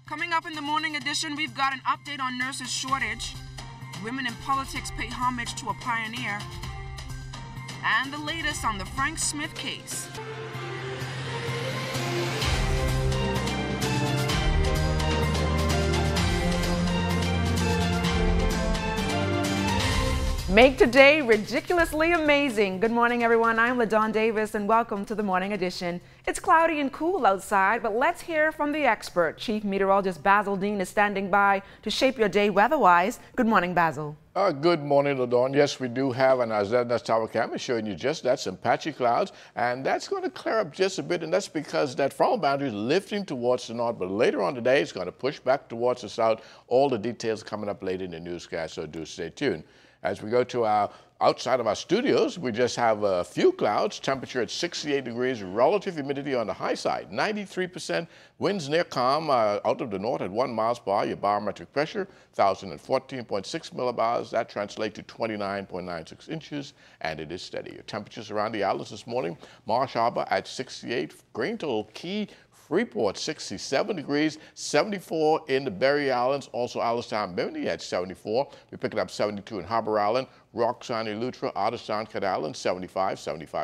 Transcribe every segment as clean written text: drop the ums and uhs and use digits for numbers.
Coming up in the morning edition, we've got an update on nurses shortage. Women in politics pay homage to a pioneer. And the latest on the Frank Smith case. Make today ridiculously amazing. Good morning, everyone. I'm LaDawn Davis, and welcome to the Morning Edition. It's cloudy and cool outside, but let's hear from the expert. Chief Meteorologist Basil Dean is standing by to shape your day weather-wise. Good morning, Basil. Good morning, LaDawn. Yes, we do have an Azedna's tower camera showing you just that, some patchy clouds, and that's going to clear up just a bit, and that's because that frontal boundary is lifting towards the north, but later on today it's going to push back towards the south. All the details coming up later in the newscast, so do stay tuned. As we go to our outside of our studios, we just have a few clouds, temperature at 68 degrees, relative humidity on the high side, 93%, winds near calm out of the north at 1 miles per hour. Your barometric pressure, 1,014.6 millibars. That translates to 29.96 inches, and it is steady. Your temperatures around the islands this morning, Marsh Harbor at 68, Greenville Key, Freeport 67 degrees, 74 in the Berry Islands, also Allenstown, Bimini at 74. We're picking up 72 in Harbor Island, Roxanne, Eleuthera, Otterstown, Cat Island, 75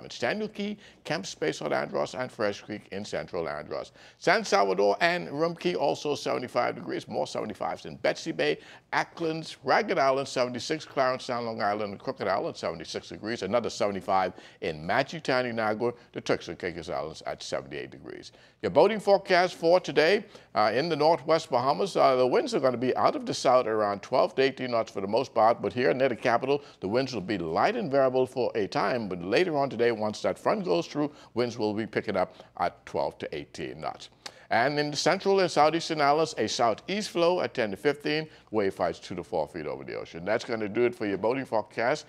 in Stanley Key, Camp Space on Andros, and Fresh Creek in Central Andros. San Salvador and Rum Key also 75 degrees, more 75s in Betsy Bay, Acklands, Ragged Island, 76, Clarence Town, Long Island, and Crooked Island, 76 degrees, another 75 in Magic Town, Inagua, the Turks and Caicos Islands at 78 degrees. Your boating forecast for today in the northwest Bahamas, the winds are going to be out of the south around 12 to 18 knots for the most part, but here near the capital, the winds will be light and variable for a time, but later on today, once that front goes through, winds will be picking up at 12 to 18 knots. And in the central and southeastern islands, a southeast flow at 10 to 15, wave heights 2 to 4 feet over the ocean. That's going to do it for your boating forecast.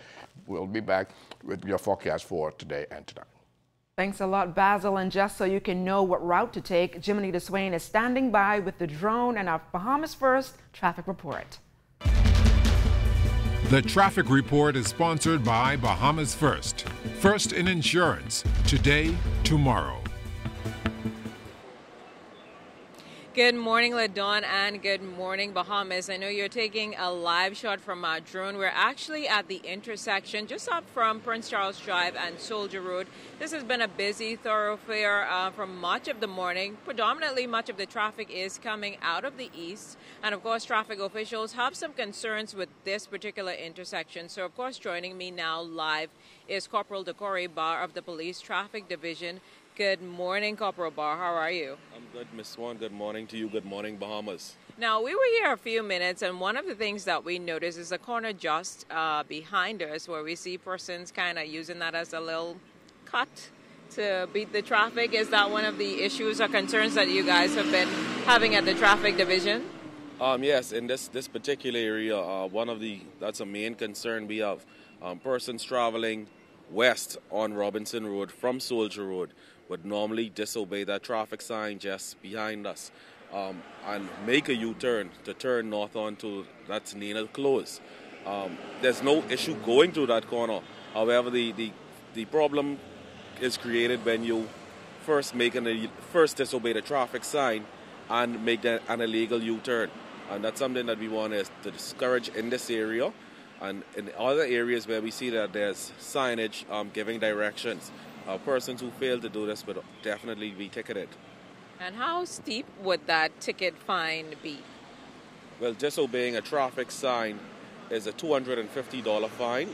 We'll be back with your forecast for today and tonight. Thanks a lot, Basil. And just so you can know what route to take, Jiminy DeSwain is standing by with the drone and our Bahamas First traffic report. The traffic report is sponsored by Bahamas First. First in insurance, today, tomorrow. Good morning, LaDawn, and good morning, Bahamas. I know you're taking a live shot from our drone. We're actually at the intersection just up from Prince Charles Drive and Soldier Road. This has been a busy thoroughfare for much of the morning. Predominantly, much of the traffic is coming out of the east. And, of course, traffic officials have some concerns with this particular intersection. So, of course, joining me now live is Corporal Decory Barr of the Police Traffic Division. Good morning, Corporal Barr. How are you? I'm good, Miss Swan. Good morning to you. Good morning, Bahamas. Now, we were here a few minutes, and one of the things that we noticed is the corner just behind us where we see persons kind of using that as a little cut to beat the traffic. Is that one of the issues or concerns that you guys have been having at the traffic division? Yes, in this particular area, that's a main concern we have. Persons traveling west on Robinson Road from Soldier Road would normally disobey that traffic sign just behind us and make a U-turn to turn north onto that's Nenal Close. There's no issue going through that corner. However, the problem is created when you first disobey the traffic sign and make an illegal U-turn. And that's something that we want to discourage in this area. And in other areas where we see that there's signage giving directions, persons who fail to do this would definitely be ticketed. And how steep would that ticket fine be? Well, disobeying a traffic sign is a $250 fine.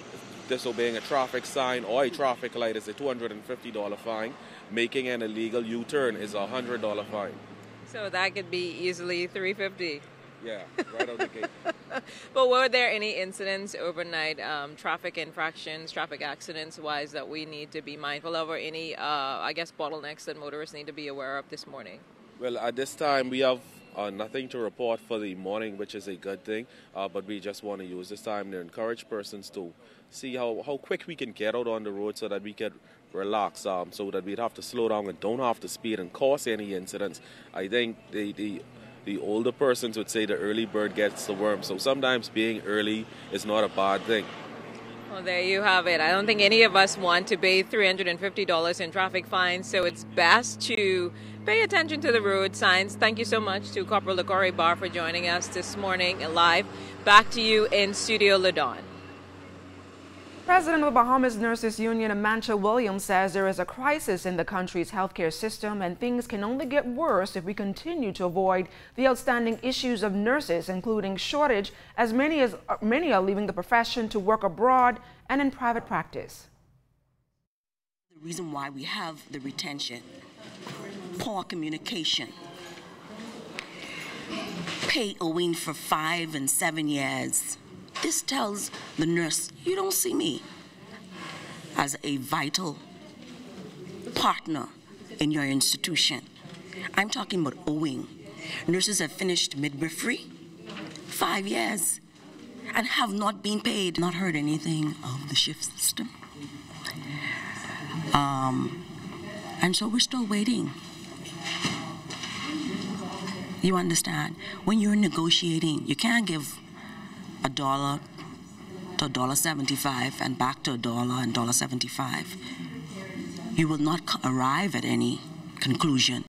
Disobeying a traffic sign or a traffic light is a $250 fine. Making an illegal U-turn is a $100 fine. So that could be easily $350. Yeah, right out the gate. But were there any incidents overnight, traffic infractions, traffic accidents-wise, that we need to be mindful of, or any, bottlenecks that motorists need to be aware of this morning? Well, at this time, we have nothing to report for the morning, which is a good thing. But we just want to use this time to encourage persons to see how quick we can get out on the road so that we can relax, so that we'd have to slow down and don't have to speed and cause any incidents. I think the older persons would say the early bird gets the worm. So sometimes being early is not a bad thing. Well, there you have it. I don't think any of us want to pay $350 in traffic fines, so it's best to pay attention to the road signs. Thank you so much to Corporal Lakori Barr for joining us this morning live. Back to you in Studio LaDawn. President of the Bahamas Nurses Union, Amancha Williams, says there is a crisis in the country's healthcare system and things can only get worse if we continue to avoid the outstanding issues of nurses, including shortage, as many are leaving the profession to work abroad and in private practice. The reason why we have the retention, poor communication, pay owing for 5 and 7 years. This tells the nurse, you don't see me as a vital partner in your institution. I'm talking about owing. Nurses have finished midwifery, 5 years, and have not been paid. Not heard anything of the shift system. And so we're still waiting. You understand? When you're negotiating, you can't give $1 to $1.75 and back to $1 and $1.75. You will not arrive at any conclusion.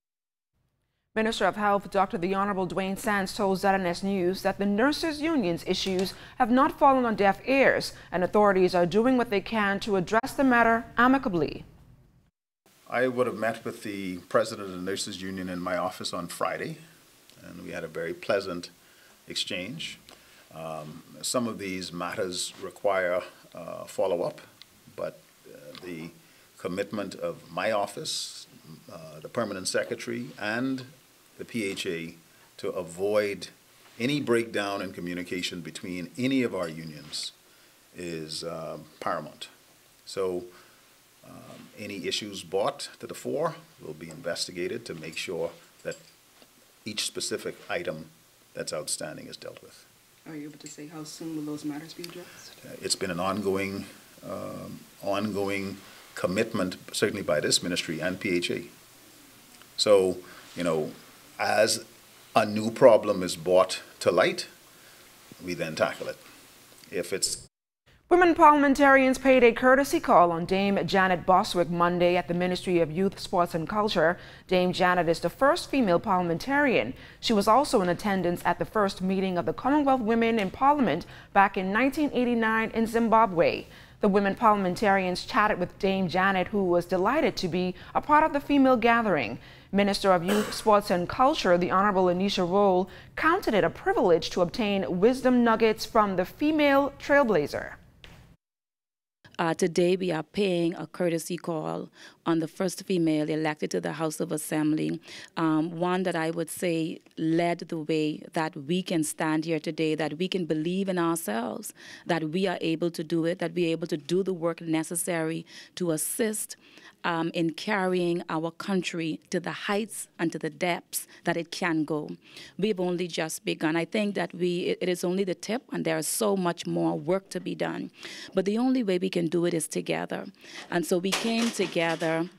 Minister of Health, Dr. The Honorable Dwayne Sands, told ZNS News that the nurses' union's issues have not fallen on deaf ears, and authorities are doing what they can to address the matter amicably. I would have met with the president of the nurses' union in my office on Friday, and we had a very pleasant exchange. Some of these matters require follow-up, but the commitment of my office, the permanent secretary, and the PHA to avoid any breakdown in communication between any of our unions is paramount. So any issues brought to the fore will be investigated to make sure that each specific item that's outstanding is dealt with. Are you able to say how soon will those matters be addressed? It's been an ongoing commitment, certainly by this ministry and PHA. So, you know, as a new problem is brought to light, we then tackle it. If it's Women parliamentarians paid a courtesy call on Dame Janet Boswick Monday at the Ministry of Youth, Sports and Culture. Dame Janet is the first female parliamentarian. She was also in attendance at the first meeting of the Commonwealth Women in Parliament back in 1989 in Zimbabwe. The women parliamentarians chatted with Dame Janet, who was delighted to be a part of the female gathering. Minister of Youth, Sports and Culture, the Honorable Anisha Rolle, counted it a privilege to obtain wisdom nuggets from the female trailblazer. Today we are paying a courtesy call on the first female elected to the House of Assembly, one that I would say led the way that we can stand here today, that we can believe in ourselves, that we are able to do it, that we are able to do the work necessary to assist in carrying our country to the heights and to the depths that it can go. We've only just begun. I think that it is only the tip, and there is so much more work to be done. But the only way we can do it is together. And so we came together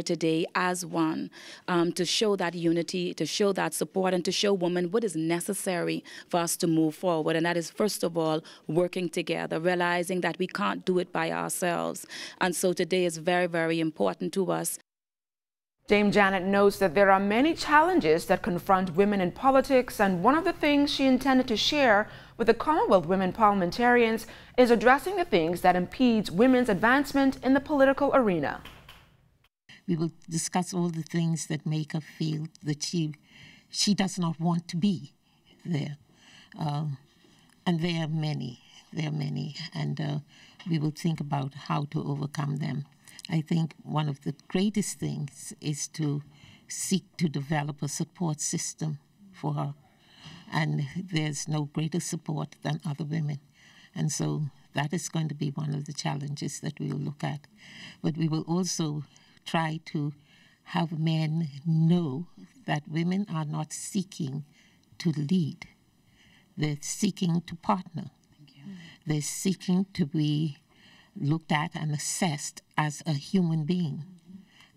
today as one to show that unity, to show that support, and to show women what is necessary for us to move forward. And that is, first of all, working together, realizing that we can't do it by ourselves. And so today is very, very important to us. Dame Janet notes that there are many challenges that confront women in politics, and one of the things she intended to share with the Commonwealth Women Parliamentarians is addressing the things that impedes women's advancement in the political arena. We will discuss all the things that make her feel that she does not want to be there. And there are many, and we will think about how to overcome them. I think one of the greatest things is to seek to develop a support system for her. And there's no greater support than other women. And so that is going to be one of the challenges that we will look at. But we will also try to have men know that women are not seeking to lead. They're seeking to partner. They're seeking to be looked at and assessed as a human being.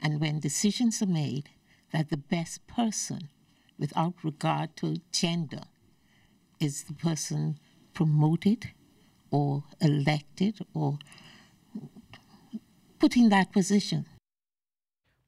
And when decisions are made, that the best person, without regard to gender, is the person promoted or elected or put in that position.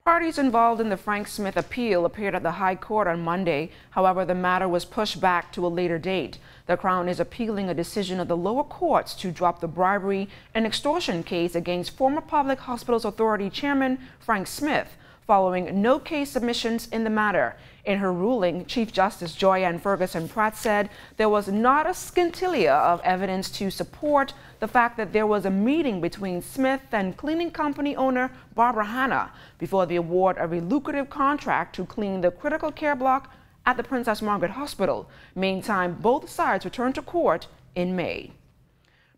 Parties involved in the Frank Smith appeal appeared at the High Court on Monday. However, the matter was pushed back to a later date. The Crown is appealing a decision of the lower courts to drop the bribery and extortion case against former Public Hospitals Authority Chairman Frank Smith, following no case submissions in the matter. In her ruling, Chief Justice Joy Ann Ferguson Pratt said there was not a scintilla of evidence to support the fact that there was a meeting between Smith and cleaning company owner Barbara Hanna before the award of a lucrative contract to clean the critical care block at the Princess Margaret Hospital. Meantime, both sides returned to court in May.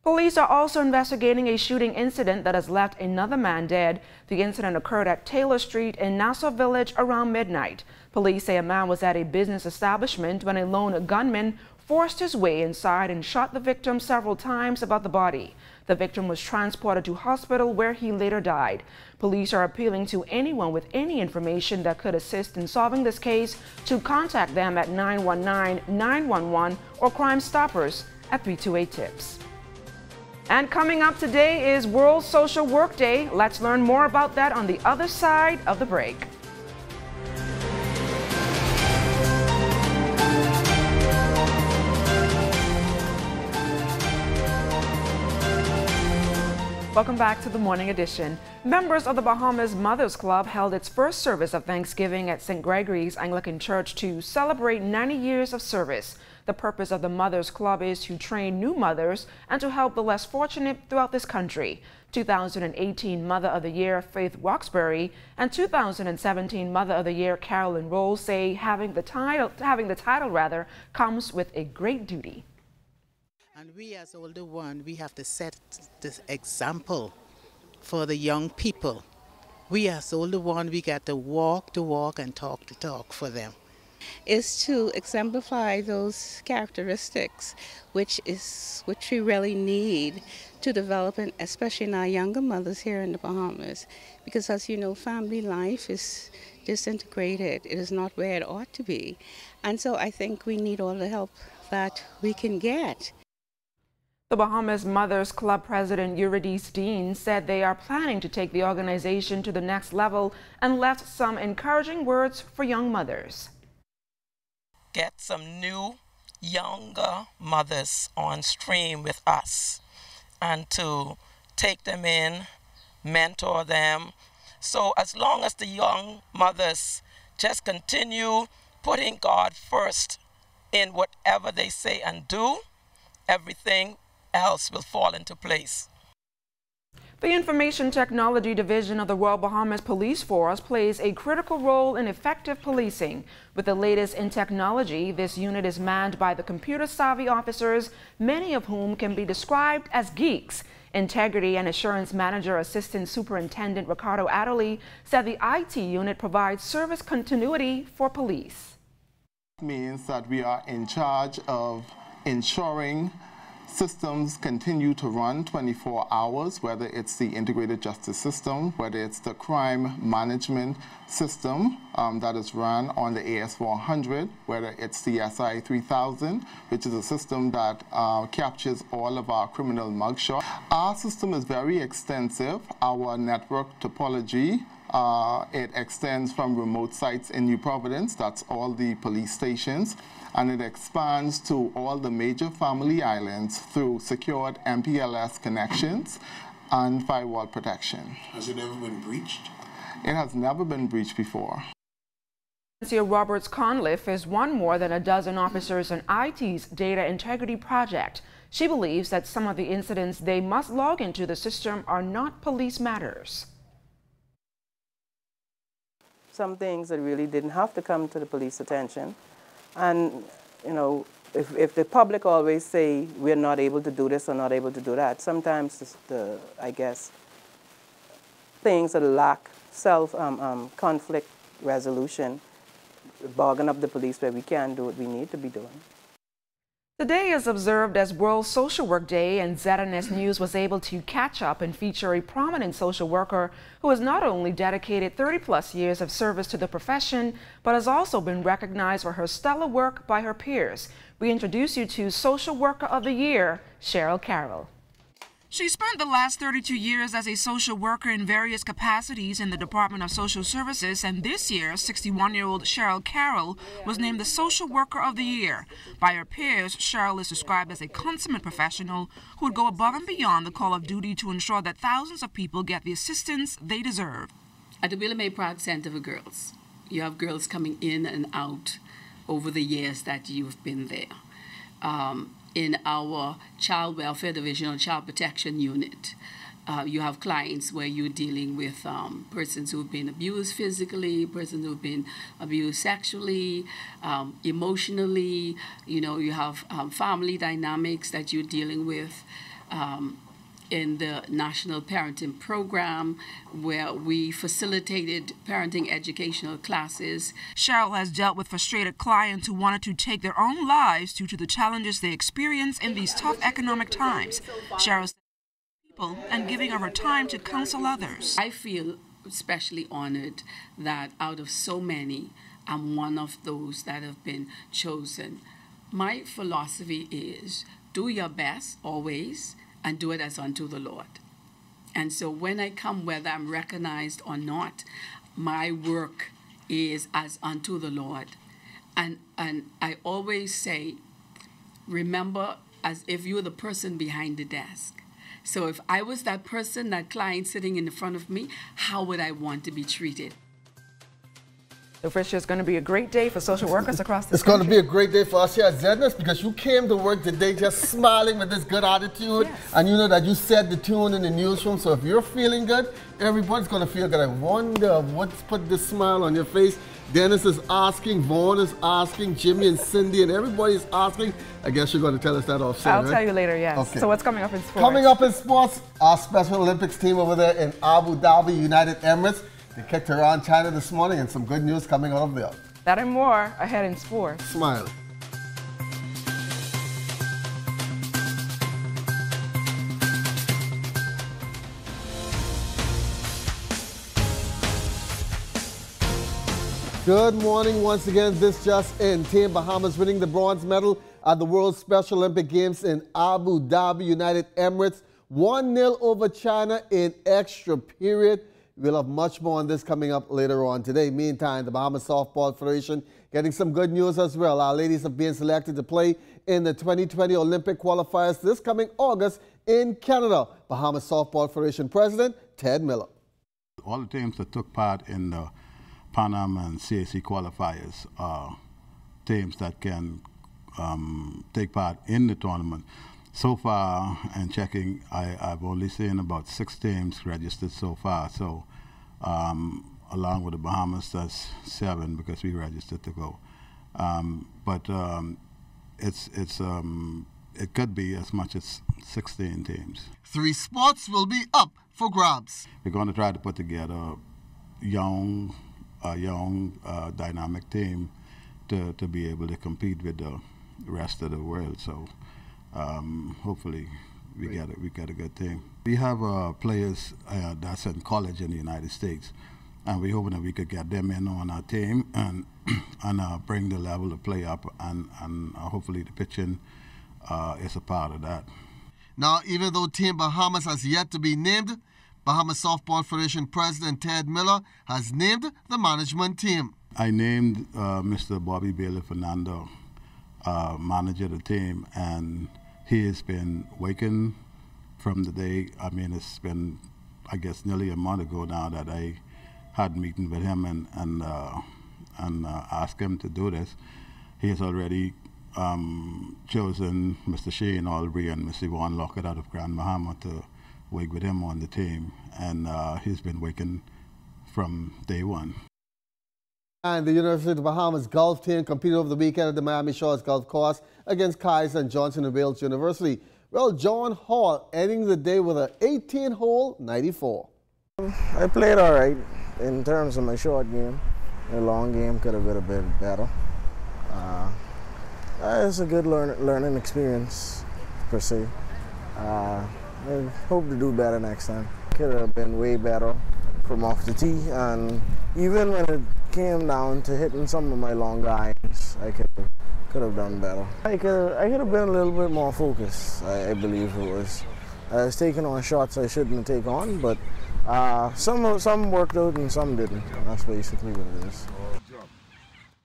Police are also investigating a shooting incident that has left another man dead. The incident occurred at Taylor Street in Nassau Village around midnight. Police say a man was at a business establishment when a lone gunman forced his way inside and shot the victim several times above the body. The victim was transported to hospital where he later died. Police are appealing to anyone with any information that could assist in solving this case to contact them at 919-911 or Crime Stoppers at 328-TIPS. And coming up today is World Social Work Day. Let's learn more about that on the other side of the break. Welcome back to the Morning Edition. Members of the Bahamas Mothers Club held its first service of Thanksgiving at St. Gregory's Anglican Church to celebrate 90 years of service. The purpose of the Mothers Club is to train new mothers and to help the less fortunate throughout this country. 2018 Mother of the Year Faith Roxbury and 2017 Mother of the Year Carolyn Rolls say having the title comes with a great duty. And we as older one, we have to set this example for the young people. We as older one, we got to walk the walk and talk the talk for them. Is to exemplify those characteristics which we really need to develop, especially in our younger mothers here in the Bahamas. Because as you know, family life is disintegrated. It is not where it ought to be. And so I think we need all the help that we can get. The Bahamas Mothers Club President Eurydice Dean said they are planning to take the organization to the next level and left some encouraging words for young mothers. Get some new, younger mothers on stream with us and to take them in, mentor them. So as long as the young mothers just continue putting God first in whatever they say and do, everything else will fall into place. The Information Technology Division of the Royal Bahamas Police Force plays a critical role in effective policing. With the latest in technology, this unit is manned by the computer-savvy officers, many of whom can be described as geeks. Integrity and Assurance Manager Assistant Superintendent Ricardo Adderley said the IT unit provides service continuity for police. It means that we are in charge of ensuring systems continue to run 24 hours, whether it's the integrated justice system, whether it's the crime management system that is run on the AS400, whether it's the SI 3000, which is a system that captures all of our criminal mugshots. Our system is very extensive. Our network topology, it extends from remote sites in New Providence, that's all the police stations, and it expands to all the major family islands through secured MPLS connections and firewall protection. Has it ever been breached? It has never been breached before. Cynthia Roberts Conliffe is one more than a dozen officers in IT's Data Integrity Project. She believes that some of the incidents they must log into the system are not police matters. Some things that really didn't have to come to the police attention. And, you know, if the public always say we're not able to do this or not able to do that, sometimes I guess, things that lack conflict resolution, bogging up the police where we can't do what we need to be doing. Today is observed as World Social Work Day, and ZNS News was able to catch up and feature a prominent social worker who has not only dedicated 30-plus years of service to the profession, but has also been recognized for her stellar work by her peers. We introduce you to Social Worker of the Year, Cheryl Carroll. She spent the last 32 years as a social worker in various capacities in the Department of Social Services, and this year, 61-year-old Cheryl Carroll was named the Social Worker of the Year. By her peers, Cheryl is described as a consummate professional who would go above and beyond the call of duty to ensure that thousands of people get the assistance they deserve. At the Willie Mae Pratt Center for Girls, you have girls coming in and out over the years that you've been there. In our Child Welfare Division or Child Protection Unit, you have clients where you're dealing with persons who've been abused physically, persons who've been abused sexually, emotionally. You know, you have family dynamics that you're dealing with. In the National Parenting Program, where we facilitated parenting educational classes. Cheryl has dealt with frustrated clients who wanted to take their own lives due to the challenges they experience in these tough economic times. Cheryl's people and giving of her time to counsel others. I feel especially honored that out of so many, I'm one of those that have been chosen. My philosophy is do your best always, and do it as unto the Lord. And so when I come, whether I'm recognized or not, my work is as unto the Lord. And I always say, remember as if you're the person behind the desk. So if I was that person, that client sitting in front of me, how would I want to be treated? So, Tricia, it's going to be a great day for social workers across the country. It's going to be a great day for us here at ZNS because you came to work today just smiling with this good attitude. Yes. And you know that you set the tune in the newsroom. So if you're feeling good, everybody's going to feel good. I wonder what's put this smile on your face. Dennis is asking, Vaughn is asking, Jimmy and Cindy and everybody's asking. I guess you're going to tell us that off-set, I'll tell you later, yes. Okay. So what's coming up in sports? Coming up in sports, our Special Olympics team over there in Abu Dhabi, United Emirates. They kicked around China this morning, and some good news coming out of there. That and more ahead in sports. Smile. Good morning once again. This just in. Team Bahamas winning the bronze medal at the World Special Olympic Games in Abu Dhabi, United Emirates. 1-0 over China in extra period. We'll have much more on this coming up later on today. Meantime, the Bahamas Softball Federation getting some good news as well. Our ladies have been selected to play in the 2020 Olympic qualifiers this coming August in Canada. Bahamas Softball Federation President Ted Miller. All the teams that took part in the Pan Am and CAC qualifiers are teams that can take part in the tournament. So far, and checking, I've only seen about 6 teams registered so far. So, along with the Bahamas, that's 7 because we registered to go. It could be as much as 16 teams. 3 spots will be up for grabs. We're going to try to put together a young, dynamic team to be able to compete with the rest of the world. So. Hopefully we get a good team. We have players that's in college in the United States, and we're hoping that we could get them in on our team and bring the level of play up, and hopefully the pitching is a part of that. Now, even though Team Bahamas has yet to be named, Bahamas Softball Federation President Ted Miller has named the management team. I named Mr. Bobby Bailey Fernando manager of the team, and he has been working from the day, it's been, I guess, nearly a month ago now that I had a meeting with him and asked him to do this. He has already chosen Mr. Shane Albury and Mr. Yvonne Lockett out of Grand Bahama to work with him on the team, and he's been working from day one. And the University of the Bahamas golf team competed over the weekend at the Miami Shores Golf Course against Kaiser and Johnson & Wales University. Well, John Hall ending the day with an 18-hole 94. I played all right in terms of my short game. My long game could have been a bit better. It's a good learning experience, per se. I hope to do better next time. Could have been way better from off the tee, and even when it came down to hitting some of my longer irons, I could have done better. I could have been a little bit more focused. I believe it was I was taking on shots I shouldn't take on, but some worked out and some didn't. That's basically what it is.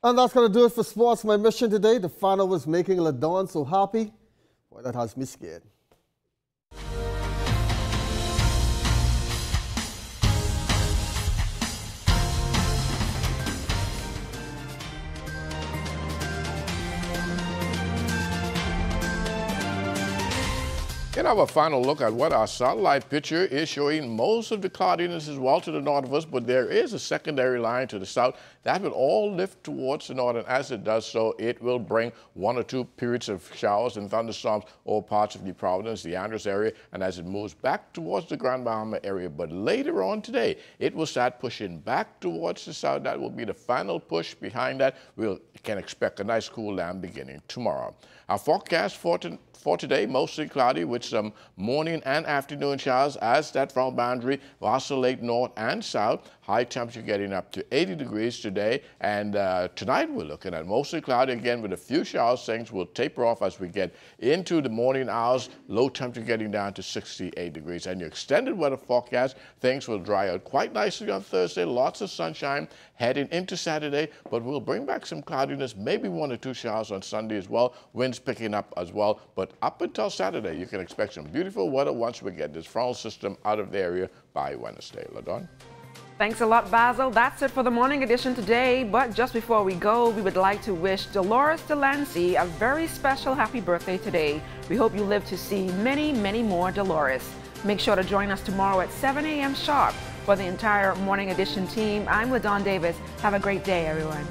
And that's going to do it for sports. My mission today, the final was making LaDawn so happy. Boy, that has me scared. In our final look at what our satellite picture is showing, most of the cloudiness is well to the north of us, but there is a secondary line to the south that will all lift towards the north, and as it does so, it will bring 1 or 2 periods of showers and thunderstorms over parts of the Providence, the Andros area, and as it moves back towards the Grand Bahama area. But later on today, it will start pushing back towards the south. That will be the final push. Behind that, we can expect a nice cool down beginning tomorrow. Our forecast for today, mostly cloudy with some morning and afternoon showers as that front boundary will oscillate north and south. High temperature getting up to 80 degrees today, and tonight we're looking at mostly cloudy again with a few showers. Things will taper off as we get into the morning hours. Low temperature getting down to 68 degrees. And your extended weather forecast, things will dry out quite nicely on Thursday. Lots of sunshine heading into Saturday, but we'll bring back some cloudiness, maybe 1 or 2 showers on Sunday as well. Winds picking up as well, but up until Saturday, you can expect some beautiful weather once we get this frontal system out of the area by Wednesday. LaDawn? Thanks a lot, Basil. That's it for the morning edition today. But just before we go, we would like to wish Dolores Delancey a very special happy birthday today. We hope you live to see many, many more Dolores. Make sure to join us tomorrow at 7 a.m. sharp. For the entire morning edition team, I'm LaDawn Davis. Have a great day, everyone.